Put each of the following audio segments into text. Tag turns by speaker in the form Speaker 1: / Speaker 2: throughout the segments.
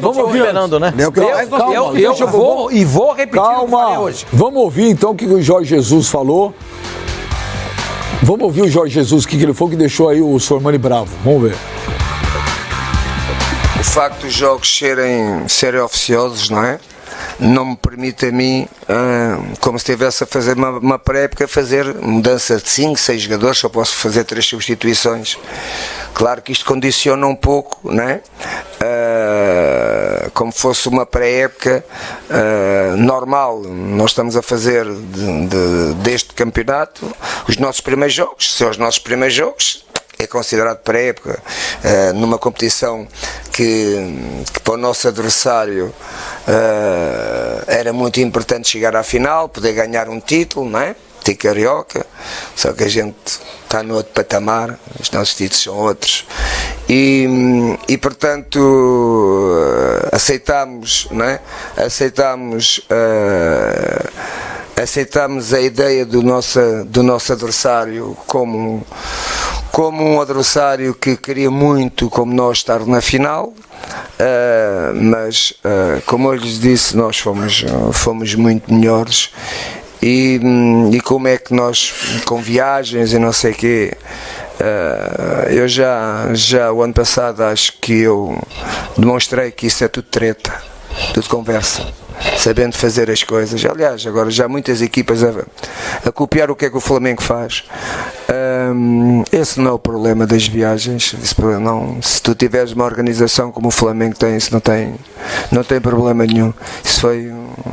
Speaker 1: Vamos ouvir, Fernando, né?
Speaker 2: Eu vou repetir o que eu falei hoje.
Speaker 3: Vamos ouvir então o que o Jorge Jesus falou. Vamos ouvir o Jorge Jesus, o que ele falou que deixou aí o Sormani bravo. Vamos ver.
Speaker 4: O facto dos jogos serem oficiosos, não é? Não me permite a mim, como se estivesse a fazer uma pré-época, fazer mudança de 5, 6 jogadores, só posso fazer 3 substituições. Claro que isto condiciona um pouco, não é? Como fosse uma pré-época normal. Nós estamos a fazer deste campeonato os nossos primeiros jogos. Se são os nossos primeiros jogos, é considerado pré-época, numa competição que para o nosso adversário era muito importante chegar à final, poder ganhar um título, não é? Ter carioca, só que a gente está no outro patamar, os nossos títulos são outros, e portanto aceitamos, não é? Aceitamos a ideia do nosso adversário como um adversário que queria muito, como nós, estar na final, mas como eu lhes disse, nós fomos muito melhores, e como é que nós, com viagens e não sei o quê, eu já o ano passado acho que eu demonstrei que isso é tudo treta, tudo conversa, sabendo fazer as coisas. Aliás, agora já há muitas equipas a copiar o que é que o Flamengo faz. Esse não é o problema das viagens. Não, se tu tiveres uma organização como o Flamengo tem, isso não tem problema nenhum. Isso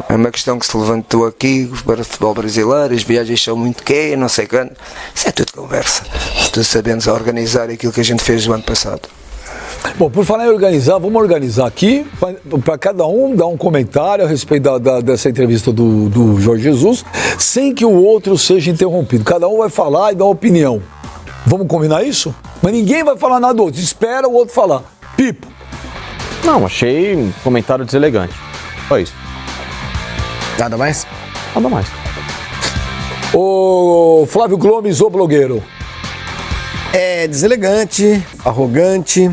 Speaker 4: é uma questão que se levantou aqui para o futebol brasileiro. As viagens são muito não sei quando. Isso é tudo conversa. Se tu sabemos organizar aquilo que a gente fez no ano passado.
Speaker 3: Bom, por falar em organizar, vamos organizar aqui para cada um dar um comentário a respeito dessa entrevista do Jorge Jesus, sem que o outro seja interrompido. Cada um vai falar e dar uma opinião. Vamos combinar isso? Mas ninguém vai falar nada do outro. Espera o outro falar. Pipo.
Speaker 1: Não, achei um comentário deselegante. Só isso.
Speaker 2: Nada mais?
Speaker 1: Nada mais.
Speaker 3: Ô Flávio Gomes, o blogueiro.
Speaker 2: É deselegante, arrogante,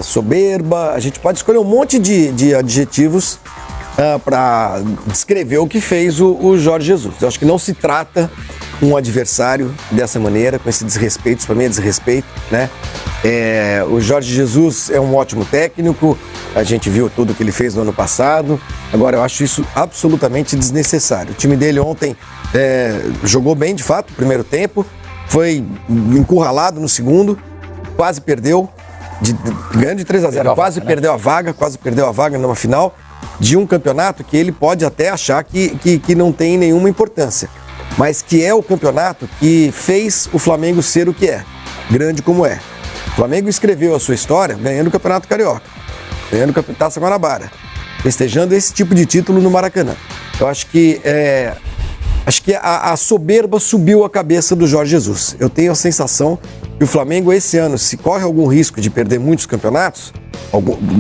Speaker 2: soberba. A gente pode escolher um monte de adjetivos para descrever o que fez o Jorge Jesus. Eu acho que não se trata um adversário dessa maneira, com esse desrespeito. Isso para mim é desrespeito, né? O Jorge Jesus é um ótimo técnico, a gente viu tudo que ele fez no ano passado. Agora, eu acho isso absolutamente desnecessário. O time dele ontem jogou bem, de fato, no primeiro tempo, foi encurralado no segundo, quase perdeu, ganhando de 3-0, quase perdeu a vaga numa final de um campeonato que ele pode até achar que não tem nenhuma importância, mas que é o campeonato que fez o Flamengo ser o que é, grande como é. O Flamengo escreveu a sua história ganhando o Campeonato Carioca, ganhando a Taça Guanabara, festejando esse tipo de título no Maracanã. Eu acho que a soberba subiu a cabeça do Jorge Jesus. Eu tenho a sensação que o Flamengo esse ano, se corre algum risco de perder muitos campeonatos,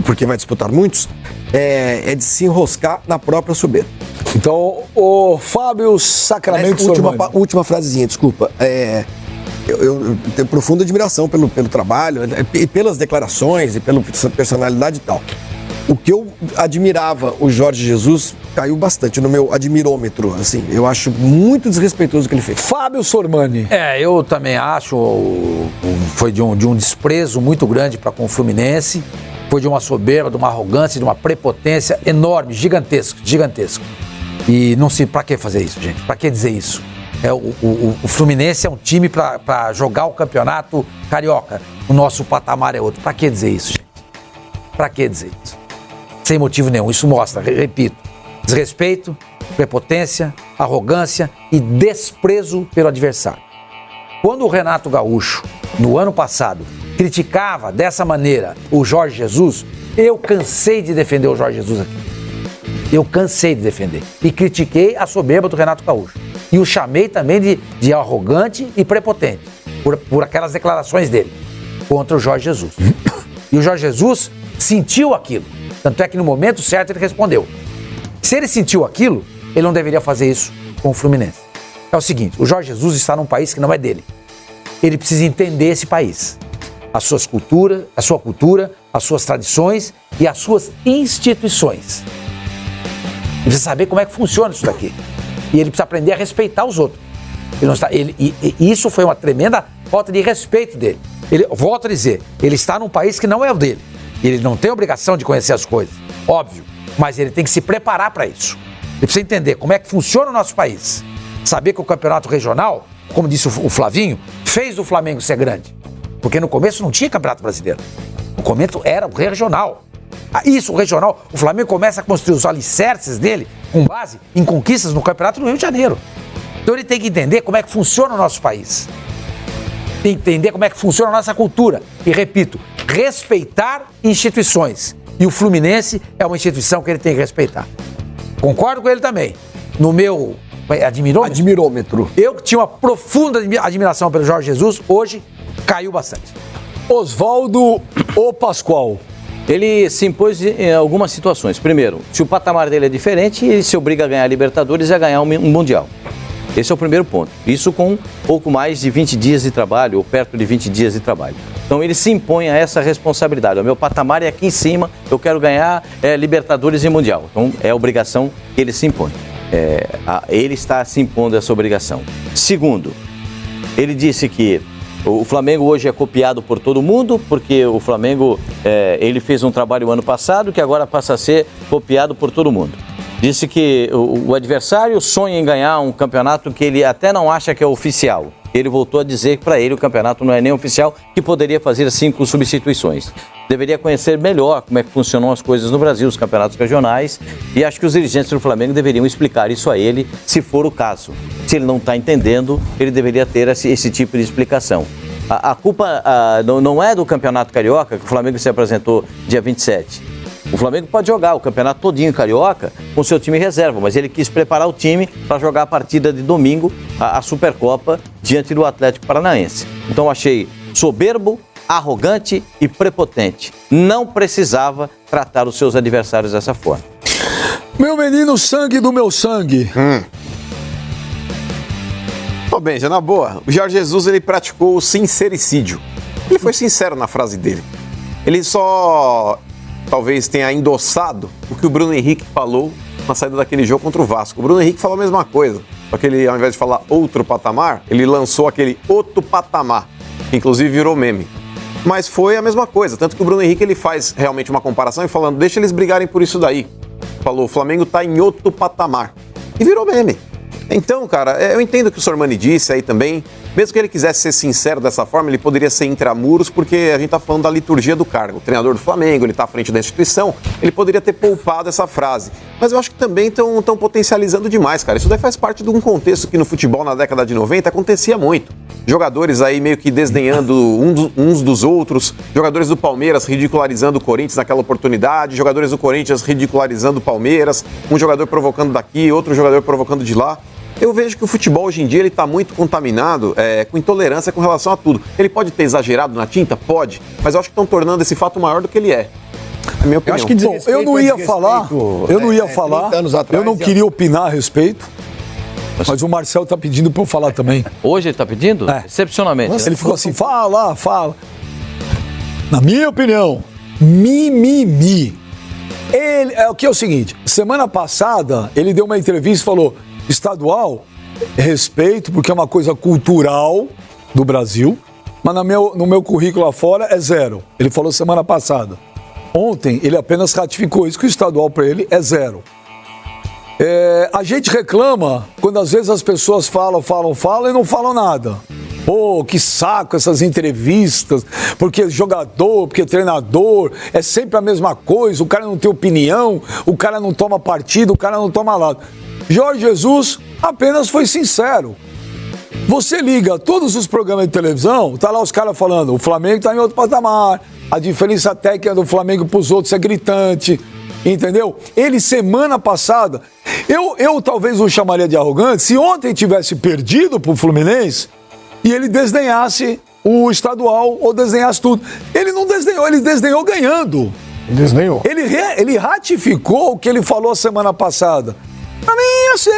Speaker 2: porque vai disputar muitos, é de se enroscar na própria soberba.
Speaker 3: Então, o Fábio Sacramento
Speaker 2: última frasezinha, desculpa. Eu tenho profunda admiração pelo trabalho, e pelas declarações, e pela personalidade e tal. O que eu admirava o Jorge Jesus caiu bastante no meu admirômetro, assim. Eu acho muito desrespeitoso o que ele fez.
Speaker 3: Fábio Sormani.
Speaker 5: Eu também acho, foi de um desprezo muito grande para com o Fluminense, foi de uma soberba, de uma arrogância, de uma prepotência enorme, gigantesco. E não sei para que fazer isso, gente, para que dizer isso? O Fluminense é um time para jogar o campeonato carioca, o nosso patamar é outro. Para que dizer isso, gente? Para que dizer isso? Sem motivo nenhum. Isso mostra, repito, desrespeito, prepotência, arrogância e desprezo pelo adversário. Quando o Renato Gaúcho, no ano passado, criticava dessa maneira o Jorge Jesus, eu cansei de defender o Jorge Jesus aqui. Eu cansei de defender. E critiquei a soberba do Renato Gaúcho. E o chamei também de arrogante e prepotente, por aquelas declarações dele contra o Jorge Jesus. E o Jorge Jesus sentiu aquilo. Tanto é que no momento certo ele respondeu. Se ele sentiu aquilo, ele não deveria fazer isso com o Fluminense. É o seguinte, o Jorge Jesus está num país que não é dele. Ele precisa entender esse país. A sua cultura, as suas tradições e as suas instituições. Ele precisa saber como é que funciona isso daqui. E ele precisa aprender a respeitar os outros. E isso foi uma tremenda falta de respeito dele. Volto a dizer, ele está num país que não é o dele. Ele não tem obrigação de conhecer as coisas, óbvio. Mas ele tem que se preparar para isso. Ele precisa entender como é que funciona o nosso país. Saber que o campeonato regional, como disse o Flavinho, fez o Flamengo ser grande. Porque no começo não tinha campeonato brasileiro. O começo era o regional. Isso, o regional, o Flamengo começa a construir os alicerces dele com base em conquistas no campeonato do Rio de Janeiro. Então ele tem que entender como é que funciona o nosso país. Tem que entender como é que funciona a nossa cultura. E repito, respeitar instituições. E o Fluminense é uma instituição que ele tem que respeitar. Concordo com ele também. No meu admirômetro. Eu que tinha uma profunda admiração pelo Jorge Jesus, hoje caiu bastante.
Speaker 3: Oswaldo O Pascoal.
Speaker 1: Ele se impôs em algumas situações. Primeiro, se o patamar dele é diferente, ele se obriga a ganhar a Libertadores e a ganhar um Mundial. Esse é o primeiro ponto. Isso com pouco mais de 20 dias de trabalho, ou perto de 20 dias de trabalho. Então ele se impõe a essa responsabilidade. O meu patamar é aqui em cima, eu quero ganhar Libertadores e Mundial. Então é a obrigação que ele se impõe. Ele está se impondo essa obrigação. Segundo, ele disse que o Flamengo hoje é copiado por todo mundo, porque o Flamengo ele fez um trabalho ano passado que agora passa a ser copiado por todo mundo. Disse que o adversário sonha em ganhar um campeonato que ele até não acha que é oficial. Ele voltou a dizer que para ele o campeonato não é nem oficial, que poderia fazer 5 substituições. Deveria conhecer melhor como é que funcionam as coisas no Brasil, os campeonatos regionais, e acho que os dirigentes do Flamengo deveriam explicar isso a ele, se for o caso. Se ele não está entendendo, ele deveria ter esse tipo de explicação. A culpa não é do Campeonato Carioca, que o Flamengo se apresentou dia 27. O Flamengo pode jogar o campeonato todinho carioca com seu time reserva, mas ele quis preparar o time para jogar a partida de domingo, a Supercopa, diante do Atlético Paranaense. Então achei soberbo, arrogante e prepotente. Não precisava tratar os seus adversários dessa forma.
Speaker 3: Meu menino, sangue do meu sangue.
Speaker 6: Ô, Benja, na boa, o Jorge Jesus ele praticou o sincericídio. Ele foi sincero na frase dele. Ele só talvez tenha endossado o que o Bruno Henrique falou na saída daquele jogo contra o Vasco. O Bruno Henrique falou a mesma coisa, só que ele, ao invés de falar outro patamar, ele lançou aquele outro patamar, que inclusive virou meme. Mas foi a mesma coisa, tanto que o Bruno Henrique ele faz realmente uma comparação e falando, deixa eles brigarem por isso daí. Falou, o Flamengo tá em outro patamar. E virou meme. Então, cara, eu entendo o que o Sormani disse aí também. Mesmo que ele quisesse ser sincero dessa forma, ele poderia ser intramuros, porque a gente tá falando da liturgia do cargo. O treinador do Flamengo, ele tá à frente da instituição, ele poderia ter poupado essa frase. Mas eu acho que também estão potencializando demais, cara. Isso daí faz parte de um contexto que no futebol, na década de 90, acontecia muito. Jogadores aí meio que desdenhando uns dos outros, jogadores do Palmeiras ridicularizando o Corinthians naquela oportunidade, jogadores do Corinthians ridicularizando o Palmeiras, um jogador provocando daqui, outro jogador provocando de lá. Eu vejo que o futebol hoje em dia ele está muito contaminado com intolerância com relação a tudo. Ele pode ter exagerado na tinta? Pode. Mas eu acho que estão tornando esse fato maior do que ele é. É a minha opinião.
Speaker 3: Eu não ia falar, eu não queria opinar a respeito, mas o Marcel está pedindo para eu falar também.
Speaker 1: Hoje ele está pedindo? Excepcionalmente.
Speaker 3: Ele ficou assim, fala. Na minha opinião, mimimi. O que é o seguinte, semana passada ele deu uma entrevista e falou, estadual, respeito, porque é uma coisa cultural do Brasil, mas no meu currículo lá fora é 0. Ele falou semana passada. Ontem ele apenas ratificou isso, que o estadual para ele é 0. A gente reclama quando às vezes as pessoas falam e não falam nada. Pô, que saco essas entrevistas, porque jogador, porque treinador, é sempre a mesma coisa, o cara não tem opinião, o cara não toma partido, o cara não toma lado. Jorge Jesus apenas foi sincero. Você liga todos os programas de televisão, tá lá os caras falando, o Flamengo tá em outro patamar, a diferença técnica do Flamengo pros outros é gritante, entendeu? Ele, semana passada, eu talvez o chamaria de arrogante se ontem tivesse perdido pro Fluminense e ele desdenhasse o estadual ou desdenhasse tudo. Ele não desdenhou, ele desdenhou ganhando.
Speaker 2: Desdenhou.
Speaker 3: Ele ratificou o que ele falou a semana passada. Pra mim,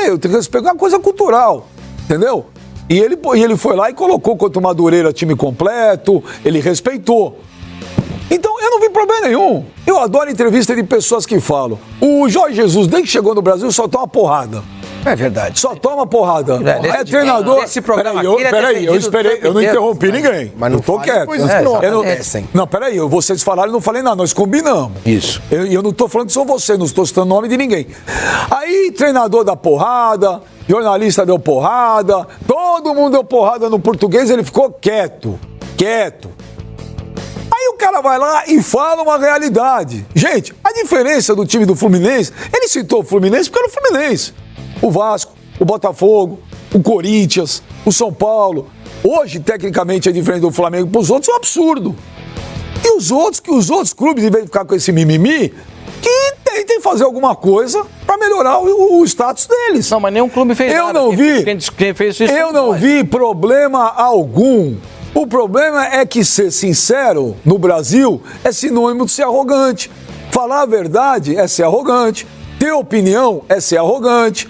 Speaker 3: eu tenho que respeitar uma coisa cultural, entendeu? E ele foi lá e colocou contra o Madureira time completo, ele respeitou. Então, eu não vi problema nenhum. Eu adoro entrevista de pessoas que falam. O Jorge Jesus, desde que chegou no Brasil, só toma porrada.
Speaker 2: É verdade.
Speaker 3: Só toma porrada.
Speaker 5: Nesse-
Speaker 3: É treinador.
Speaker 5: nesse programa
Speaker 3: Peraí,
Speaker 5: aqui, ele é
Speaker 3: eu
Speaker 5: defendido
Speaker 3: esperei,
Speaker 5: o tempo
Speaker 3: eu não
Speaker 5: inteiro.
Speaker 3: interrompi ninguém.
Speaker 2: Mas não
Speaker 3: eu tô
Speaker 2: fale
Speaker 3: quieto.
Speaker 2: coisas que não
Speaker 3: Eu não-
Speaker 2: acontecem.
Speaker 3: Não, peraí, vocês falaram, eu não falei nada, nós combinamos.
Speaker 5: Isso.
Speaker 3: Eu não tô falando que são vocês, não estou citando nome de ninguém. Aí, treinador dá porrada, jornalista deu porrada, todo mundo deu porrada no português, ele ficou quieto. Aí o cara vai lá e fala uma realidade. Gente, a diferença do time do Fluminense, ele citou o Fluminense porque era o Fluminense. O Vasco, o Botafogo, o Corinthians, o São Paulo. Hoje, tecnicamente, é diferente do Flamengo. Para os outros é um absurdo. E os outros clubes, em vez de ficar com esse mimimi, que tentem fazer alguma coisa para melhorar o status deles.
Speaker 1: Não, mas nenhum clube fez
Speaker 3: Eu
Speaker 1: nada.
Speaker 3: não vi.
Speaker 1: Quem fez isso
Speaker 3: Eu não vi problema algum. O problema é que ser sincero no Brasil é sinônimo de ser arrogante. Falar a verdade é ser arrogante. Ter opinião é ser arrogante.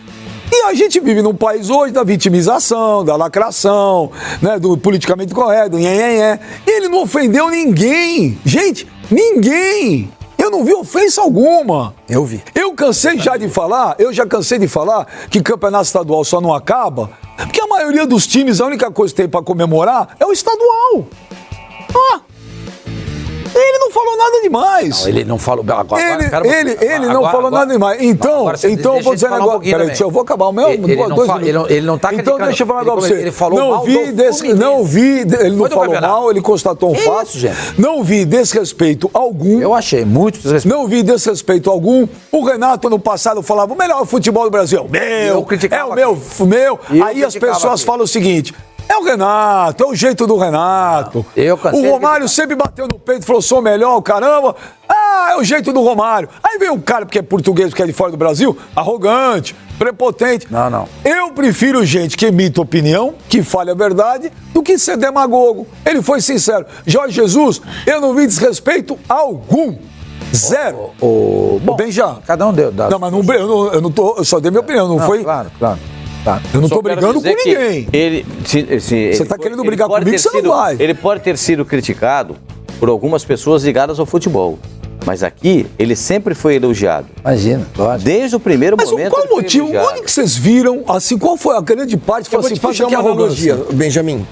Speaker 3: E a gente vive num país hoje da vitimização, da lacração, né, do politicamente correto, do nhenhenhé. E ele não ofendeu ninguém. Gente, ninguém. Eu não vi ofensa alguma.
Speaker 2: Eu vi.
Speaker 3: Eu já cansei de falar que campeonato estadual só não acaba porque a maioria dos times, a única coisa que tem pra comemorar é o estadual. Ele não falou nada demais.
Speaker 5: Não, ele não falou. Agora,
Speaker 3: Ele não falou nada demais. Então eu vou dizer agora. Peraí, eu vou acabar o meu.
Speaker 5: Ele não tá
Speaker 3: Então deixa eu falar pra você.
Speaker 5: Ele falou
Speaker 3: não
Speaker 5: mal
Speaker 3: vi ele não
Speaker 5: Foi do
Speaker 3: falou
Speaker 5: campeonato.
Speaker 3: mal, ele constatou um
Speaker 5: Que
Speaker 3: fato.
Speaker 5: isso, gente?
Speaker 3: Não vi desrespeito algum.
Speaker 5: Eu achei muito desrespeito.
Speaker 3: Não vi desrespeito algum. O Renato, ano passado, falava: o melhor futebol do Brasil é o meu.
Speaker 5: Eu criticava
Speaker 3: É o meu.
Speaker 5: E eu
Speaker 3: Aí as
Speaker 5: criticava
Speaker 3: pessoas
Speaker 5: aqui.
Speaker 3: falam o seguinte: é o Renato, é o jeito do Renato.
Speaker 5: Eu cansei
Speaker 3: O
Speaker 5: de
Speaker 3: Romário sempre bateu no peito e falou: sou melhor, caramba. Ah, é o jeito do Romário. Aí vem um cara porque é português, porque é de fora do Brasil, arrogante, prepotente.
Speaker 5: Não.
Speaker 3: Eu prefiro gente que emita opinião, que fale a verdade, do que ser demagogo. Ele foi sincero. Jorge Jesus, eu não vi desrespeito algum. Zero.
Speaker 5: Bom,
Speaker 3: Benja.
Speaker 5: cada um deu.
Speaker 3: Não, mas eu só dei minha opinião, não foi?
Speaker 5: Claro.
Speaker 3: Eu não
Speaker 1: Só
Speaker 3: tô
Speaker 1: quero
Speaker 3: brigando com
Speaker 1: dizer que
Speaker 3: ninguém.
Speaker 1: Você
Speaker 3: tá querendo brigar comigo, você não vai.
Speaker 1: Ele pode ter sido criticado por algumas pessoas ligadas ao futebol. Mas aqui, ele sempre foi elogiado.
Speaker 5: Imagina, lógico.
Speaker 1: Desde o primeiro
Speaker 3: Mas
Speaker 1: momento.
Speaker 3: qual
Speaker 1: ele foi
Speaker 3: motivo?
Speaker 1: elogiado.
Speaker 3: Onde que vocês viram, assim, qual foi a grande parte?
Speaker 2: Eu
Speaker 3: Falou
Speaker 2: vou
Speaker 3: assim,
Speaker 2: te fazer
Speaker 3: puxa, que
Speaker 2: uma
Speaker 3: arrogância.
Speaker 2: analogia, Benjamin.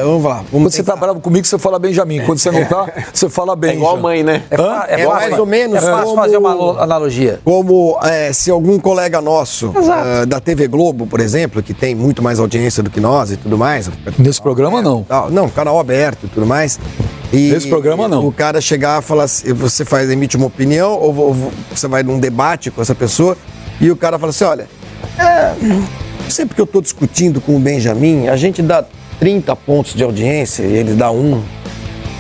Speaker 2: Vamos lá.
Speaker 3: Quando você tá bravo comigo, você fala Benjamin. Quando você não tá, você fala Benja.
Speaker 6: É igual a mãe, né?
Speaker 5: É
Speaker 2: É mais ou menos
Speaker 5: É fácil
Speaker 2: como-
Speaker 5: fazer uma analogia.
Speaker 2: Como se algum colega nosso da TV Globo, por exemplo, que tem muito mais audiência do que nós e tudo mais.
Speaker 3: Nesse programa, não.
Speaker 2: Não, canal aberto e tudo mais. E
Speaker 3: Nesse programa, não.
Speaker 2: O cara chegar e falar assim, você emite uma opinião ou você vai num debate com essa pessoa e o cara fala assim, olha, sempre que eu tô discutindo com o Benjamin, a gente dá 30 pontos de audiência e ele dá 1.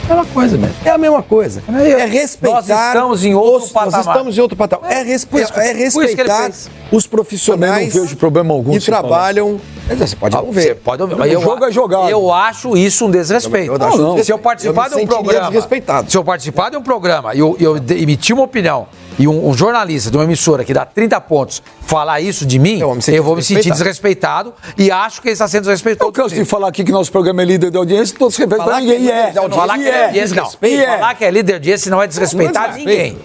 Speaker 5: Aquela coisa mesmo.
Speaker 2: É a mesma coisa. É respeitar.
Speaker 5: Nós estamos em outro patamar.
Speaker 2: Nós estamos em outro patamar. É respeitar
Speaker 5: que ele
Speaker 2: os
Speaker 3: Também
Speaker 2: profissionais
Speaker 3: não vejo problema algum.
Speaker 2: que
Speaker 3: se falar.
Speaker 2: trabalham. Você pode não
Speaker 5: Você
Speaker 2: ver.
Speaker 5: pode ouvir.
Speaker 3: O jogo é jogado.
Speaker 5: Eu acho isso um desrespeito.
Speaker 2: Eu acho
Speaker 3: não.
Speaker 5: Se eu participar de um programa.
Speaker 2: Desrespeitado.
Speaker 5: Se eu participar de um programa e eu emitir uma opinião e um jornalista de uma emissora que dá 30 pontos falar isso de mim, eu vou me sentir desrespeitado e acho que ele está sendo desrespeitoso.
Speaker 3: Eu canso de falar aqui que nosso programa é líder de audiência, todos respeitam
Speaker 2: Falar
Speaker 3: ninguém.
Speaker 2: que é líder de audiência,
Speaker 5: Falar que é audiência, não. Falar que é líder de audiência não é desrespeitar
Speaker 2: Não é
Speaker 5: ninguém.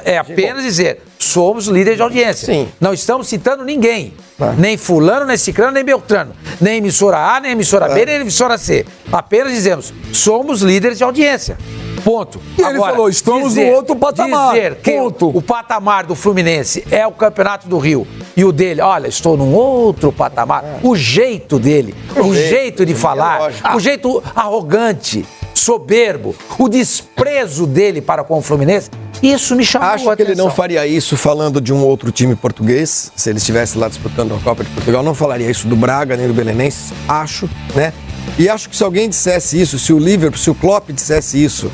Speaker 5: É apenas dizer, somos líderes de audiência.
Speaker 2: Sim.
Speaker 5: Não estamos citando ninguém. Nem fulano, nem ciclano, nem beltrano. Nem emissora A, nem emissora B, nem emissora C. Apenas dizemos, somos líderes de audiência. Ponto.
Speaker 3: E ele falou, estamos no outro patamar.
Speaker 5: Dizer que
Speaker 3: Ponto.
Speaker 5: o patamar do Fluminense é o Campeonato do Rio e o dele, olha, estou num outro patamar. O jeito dele, o jeito de falar, o jeito arrogante, soberbo, o desprezo dele para com o Fluminense, isso me chamou a
Speaker 2: Acho que
Speaker 5: atenção.
Speaker 2: ele não faria isso falando de um outro time português, se ele estivesse lá disputando a Copa de Portugal. Não falaria isso do Braga nem do Belenenses, acho, né? E acho que se alguém dissesse isso, se o Liverpool, se o Klopp dissesse isso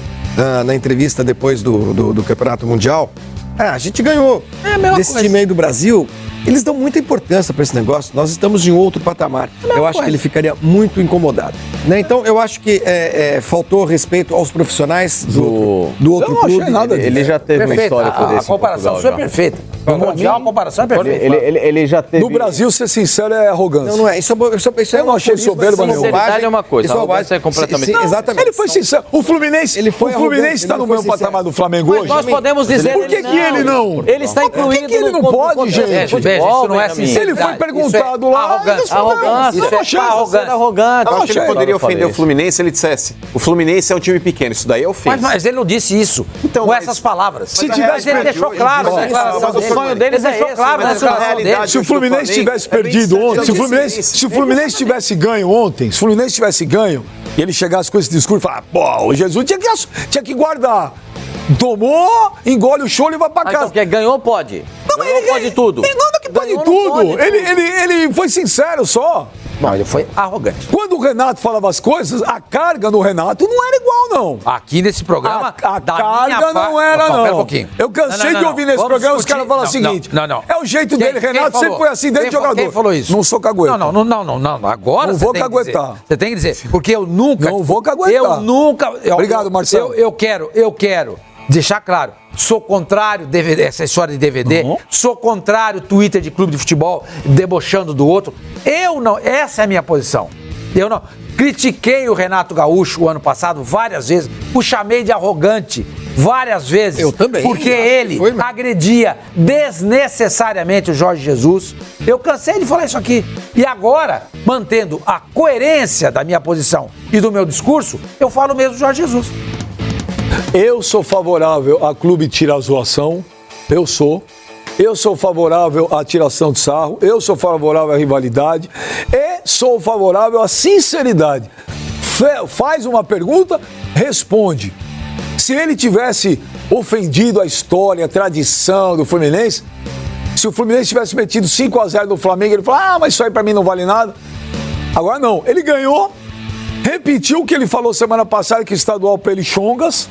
Speaker 2: na entrevista depois do Campeonato Mundial, a gente ganhou.
Speaker 5: É a mesma
Speaker 2: Desse
Speaker 5: coisa.
Speaker 2: time aí do Brasil, Eles dão muita importância para esse negócio. Nós estamos em outro patamar. Eu acho que ele ficaria muito incomodado. Né? Então, eu acho que faltou respeito aos profissionais do outro
Speaker 3: Eu não achei
Speaker 2: clube.
Speaker 3: nada disso.
Speaker 1: Ele já teve uma história por
Speaker 5: A
Speaker 1: esse.
Speaker 5: comparação sua é perfeita. No Mundial, a comparação é perfeita.
Speaker 1: Ele já teve.
Speaker 3: No Brasil, ser sincero é arrogância.
Speaker 2: Não é. Isso
Speaker 3: Eu não achei soberba nenhuma.
Speaker 1: Sinceridade é uma coisa,
Speaker 2: Isso
Speaker 1: arrogância é completamente-
Speaker 2: Sim, exatamente.
Speaker 3: Ele foi sincero. O Fluminense está no mesmo patamar do Flamengo hoje.
Speaker 1: Nós podemos dizer.
Speaker 3: Por que ele não?
Speaker 1: Ele está
Speaker 3: Por que
Speaker 1: incluído.
Speaker 3: que ele não
Speaker 1: no
Speaker 3: pode, gente?
Speaker 1: futebol,
Speaker 5: Veja, isso não é
Speaker 1: Benjamin.
Speaker 5: sinceridade.
Speaker 3: Ele foi perguntado lá.
Speaker 5: Arrogância.
Speaker 1: Arrogância.
Speaker 3: Não,
Speaker 1: Isso é arrogante. Arrogante.
Speaker 6: Eu acho que ele poderia
Speaker 1: Eu falei
Speaker 6: ofender o
Speaker 1: isso.
Speaker 6: Fluminense se ele dissesse: o Fluminense é um time pequeno. Isso daí é ofensa.
Speaker 5: Mas ele não disse isso com
Speaker 6: mas-
Speaker 5: essas palavras.
Speaker 3: Se
Speaker 5: Mas
Speaker 3: tivesse
Speaker 5: ele
Speaker 3: perdido,
Speaker 5: deixou claro na declaração
Speaker 6: mas o
Speaker 5: dele.
Speaker 6: sonho
Speaker 1: deles
Speaker 5: Ele
Speaker 1: é
Speaker 5: deixou
Speaker 1: esse,
Speaker 5: claro na
Speaker 1: mas
Speaker 6: a
Speaker 5: declaração
Speaker 6: realidade
Speaker 5: dele.
Speaker 3: Se o Fluminense tivesse perdido ontem, se o Fluminense tivesse ganho ontem, se o Fluminense tivesse ganho e ele chegasse com esse discurso e falar, pô, o Jesus tinha que guardar. Tomou, engole o choro e vai pra
Speaker 1: Ah,
Speaker 3: casa.
Speaker 1: então, porque ganhou, pode.
Speaker 3: Não, mas
Speaker 1: Ganhou,
Speaker 3: ele-
Speaker 1: pode tudo.
Speaker 3: Tem nada que pode
Speaker 1: Ganhou, não
Speaker 3: tudo.
Speaker 1: pode tudo.
Speaker 3: Ele foi sincero só.
Speaker 5: Não, ele foi arrogante.
Speaker 3: Quando o Renato falava as coisas, a carga no Renato não era igual, não.
Speaker 5: Aqui nesse programa,
Speaker 3: A
Speaker 5: da
Speaker 3: carga
Speaker 5: minha
Speaker 3: não era,
Speaker 5: Pera um
Speaker 3: não.
Speaker 5: pouquinho.
Speaker 3: Eu cansei
Speaker 5: Não,
Speaker 3: de ouvir nesse
Speaker 5: Vamos
Speaker 3: programa os
Speaker 5: discutir-
Speaker 3: caras falam o
Speaker 5: não,
Speaker 3: seguinte.
Speaker 5: Não.
Speaker 3: É o jeito
Speaker 5: Quem-
Speaker 3: dele,
Speaker 5: quem
Speaker 3: Renato
Speaker 5: falou?
Speaker 3: sempre foi assim desde
Speaker 5: Quem
Speaker 3: jogador.
Speaker 5: Quem falou isso?
Speaker 3: Não sou cagueta.
Speaker 5: Não. Agora
Speaker 3: Não
Speaker 5: você
Speaker 3: vou
Speaker 5: tem que
Speaker 3: caguetar.
Speaker 5: dizer. Você tem que dizer. Porque eu nunca...
Speaker 3: Não vou caguetar.
Speaker 5: Eu nunca...
Speaker 3: Obrigado, Marcelo.
Speaker 5: Eu quero deixar claro. Sou contrário essa história de DVD.
Speaker 3: Uhum.
Speaker 5: Sou contrário Twitter de clube de futebol debochando do outro. Eu não... Essa é a minha posição. Eu não... Critiquei o Renato Gaúcho o ano passado várias vezes. O chamei de arrogante várias vezes.
Speaker 2: Eu também.
Speaker 5: Porque
Speaker 2: Acho que
Speaker 5: ele
Speaker 2: foi, mas-
Speaker 5: agredia desnecessariamente o Jorge Jesus. Eu cansei de falar isso aqui. E agora, mantendo a coerência da minha posição e do meu discurso, eu falo mesmo do Jorge Jesus.
Speaker 3: Eu sou favorável a clube tirar a zoação. Eu sou. Eu sou favorável à tiração de sarro. Eu sou favorável à rivalidade. E sou favorável à sinceridade. Faz uma pergunta, responde. Se ele tivesse ofendido a história, a tradição do Fluminense, se o Fluminense tivesse metido 5-0 no Flamengo, ele falou, mas isso aí pra mim não vale nada. Agora não, ele ganhou, repetiu o que ele falou semana passada, que estadual pra ele chongas,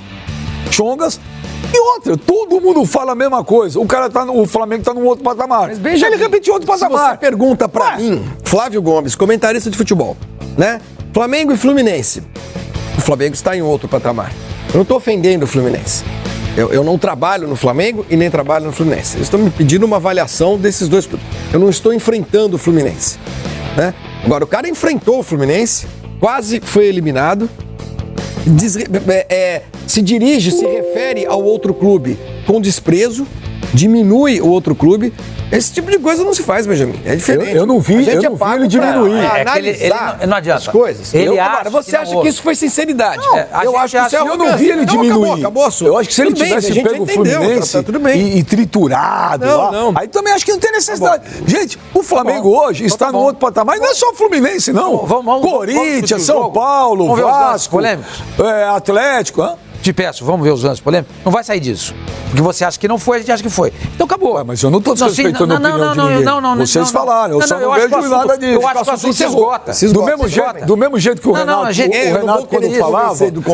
Speaker 3: e outra, todo mundo fala a mesma coisa. O Flamengo tá num outro patamar.
Speaker 2: Mas, Benjamin,
Speaker 3: ele repetiu outro
Speaker 2: se
Speaker 3: patamar.
Speaker 2: você pergunta pra mim, Flávio Gomes, comentarista de futebol, né? Flamengo e Fluminense. O Flamengo está em outro patamar. Eu não estou ofendendo o Fluminense. Eu não trabalho no Flamengo e nem trabalho no Fluminense. Eles estão me pedindo uma avaliação desses dois clubes. Eu não estou enfrentando o Fluminense, né? Agora, o cara enfrentou o Fluminense, quase foi eliminado, se dirige, se refere ao outro clube com desprezo, diminui o outro clube. Esse tipo de coisa não se faz, Benjamin. É diferente.
Speaker 3: Eu não vi,
Speaker 2: A gente
Speaker 3: eu não vi
Speaker 2: pago
Speaker 3: ele diminuir.
Speaker 2: pra
Speaker 5: É que ele não adianta.
Speaker 2: as coisas.
Speaker 5: Ele
Speaker 2: Agora,
Speaker 5: acha
Speaker 2: você
Speaker 5: que não
Speaker 2: acha
Speaker 5: houve.
Speaker 2: que isso foi sinceridade?
Speaker 5: a
Speaker 2: Eu
Speaker 5: gente
Speaker 2: acho que isso é
Speaker 5: acha-
Speaker 3: Eu não vi ele
Speaker 2: arrogância.
Speaker 3: diminuir.
Speaker 2: Acabou, assunto.
Speaker 3: Eu acho que se ele
Speaker 2: Tudo bem,
Speaker 3: tivesse
Speaker 2: a gente
Speaker 3: pego o
Speaker 2: entendeu,
Speaker 3: Fluminense
Speaker 2: tá tudo bem.
Speaker 3: e triturado
Speaker 2: Não,
Speaker 3: lá,
Speaker 2: não.
Speaker 3: aí também acho que não tem necessidade. Gente, o Flamengo hoje está no outro patamar. E não é só o Fluminense, não.
Speaker 5: Vamos
Speaker 3: Corinthians,
Speaker 5: discutir o
Speaker 3: São
Speaker 5: jogo.
Speaker 3: Paulo,
Speaker 5: Vamos ver os lances
Speaker 3: Vasco,
Speaker 5: polêmicos?
Speaker 3: Atlético. Hã?
Speaker 5: Te peço, vamos ver os lances polêmicos? Não vai sair disso. Porque você acha que não foi, a gente acha que foi. Então acabou.
Speaker 3: Ué, mas eu não estou desrespeitando a opinião de ninguém. Vocês falaram, eu só não
Speaker 5: acho que o
Speaker 3: vejo
Speaker 5: assunto-
Speaker 3: nada disso.
Speaker 5: Eu acho que o assunto se esgota.
Speaker 3: Do mesmo jeito que o
Speaker 5: Não,
Speaker 3: Renato,
Speaker 5: a gente-
Speaker 3: o
Speaker 5: eu não
Speaker 3: Renato
Speaker 2: vou
Speaker 3: quando
Speaker 2: querer
Speaker 3: falava,
Speaker 2: convencer do contrário.